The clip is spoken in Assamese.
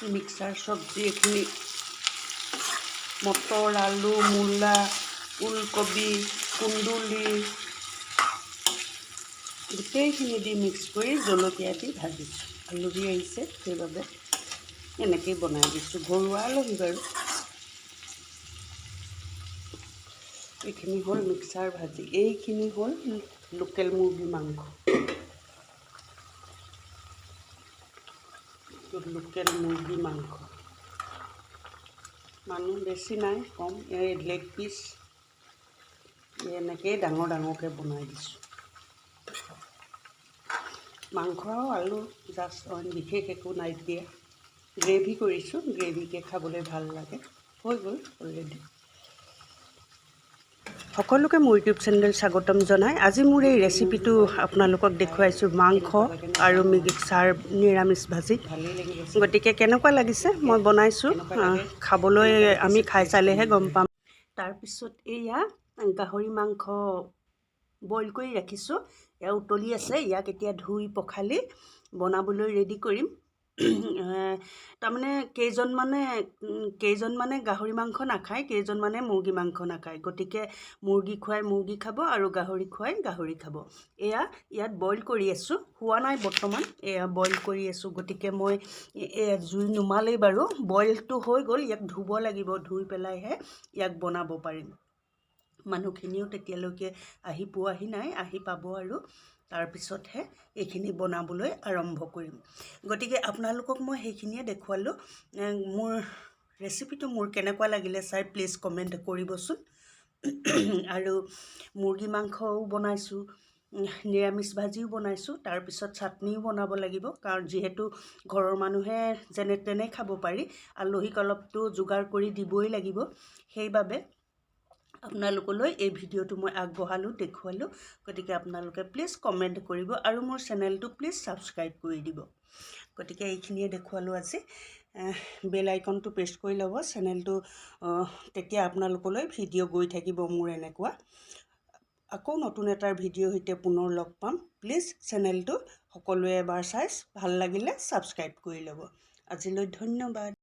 মিক্সাৰ চব্জি এখিনি মটৰ আলু মূলা ওলকবি কুন্দুলি গোটেইখিনি দি মিক্স কৰি জলকীয়া দি ভাজিছোঁ আলহী আহিছে সেইবাবে এনেকেই বনাই দিছোঁ ঘৰুৱা আলহী বাৰু এইখিনি হ'ল মিক্সাৰ ভাজি এইখিনি হ'ল লোকেল মুৰ্গী মাংস লোকেল মুৰ্গী মাংস মানুহ বেছি নাই কম এই লেগ পিচ এনেকৈ ডাঙৰ ডাঙৰকৈ বনাই দিছোঁ মাংস আলু জাষ্ট বিশেষ একো নাই দিয়া গ্ৰেভি কৰিছোঁ গ্ৰেভিকৈ খাবলৈ ভাল লাগে হৈ গ'ল অলৰেডি সকলোকে মোৰ ইউটিউব চেনেল স্বাগতম জনাই আজি মোৰ এই ৰেচিপিটো আপোনালোকক দেখুৱাইছোঁ মাংস আৰু মিক্সাৰ নিৰামিষ ভাজি গতিকে কেনেকুৱা লাগিছে মই বনাইছোঁ খাবলৈ আমি খাই চালেহে গম পাম তাৰপিছত এয়া গাহৰি মাংস বইল কৰি ৰাখিছোঁ এয়া উতলি আছে ইয়াক এতিয়া ধুই পখালি বনাবলৈ ৰেডি কৰিম তাৰমানে কেইজনমানে গাহৰি মাংস নাখায় কেইজনমানে মুৰ্গী মাংস নাখায় গতিকে মুৰ্গী খুৱাই মুৰ্গী খাব আৰু গাহৰি খুৱাই গাহৰি খাব এয়া ইয়াত বইল কৰি আছোঁ হোৱা নাই বৰ্তমান এয়া বইল কৰি আছোঁ গতিকে মই জুই নুমালেই বাৰু বইলটো হৈ গ'ল ইয়াক ধুব লাগিব ধুই পেলাইহে ইয়াক বনাব পাৰিম মানুহখিনিও তেতিয়ালৈকে আহি পোৱাহি নাই আহি পাব আৰু তাৰপিছতহে এইখিনি বনাবলৈ আৰম্ভ কৰিম গতিকে আপোনালোকক মই সেইখিনিয়ে দেখুৱালোঁ মোৰ ৰেচিপিটো মোৰ কেনেকুৱা লাগিলে চাই প্লিজ কমেণ্ট কৰিবচোন আৰু মুৰ্গী মাংসও বনাইছোঁ নিৰামিষ ভাজিও বনাইছোঁ তাৰপিছত চাটনিও বনাব লাগিব কাৰণ যিহেতু ঘৰৰ মানুহে যেনে তেনে খাব পাৰি আলহীক অলপতো যোগাৰ কৰি দিবই লাগিব সেইবাবে আপোনালোকলৈ এই ভিডিঅ'টো মই আগবঢ়ালোঁ দেখুৱালোঁ গতিকে আপোনালোকে প্লিজ কমেণ্ট কৰিব আৰু মোৰ চেনেলটো প্লিজ ছাবস্ক্ৰাইব কৰি দিব গতিকে এইখিনিয়ে দেখুৱালোঁ আজি বেল আইকনটো প্ৰেছ কৰি ল'ব চেনেলটো তেতিয়া আপোনালোকলৈ ভিডিঅ' গৈ থাকিব মোৰ এনেকুৱা আকৌ নতুন এটা ভিডিঅ' সৈতে পুনৰ লগ পাম প্লিজ চেনেলটো সকলোৱে এবাৰ চাই ভাল লাগিলে ছাবস্ক্ৰাইব কৰি ল'ব আজিলৈ ধন্যবাদ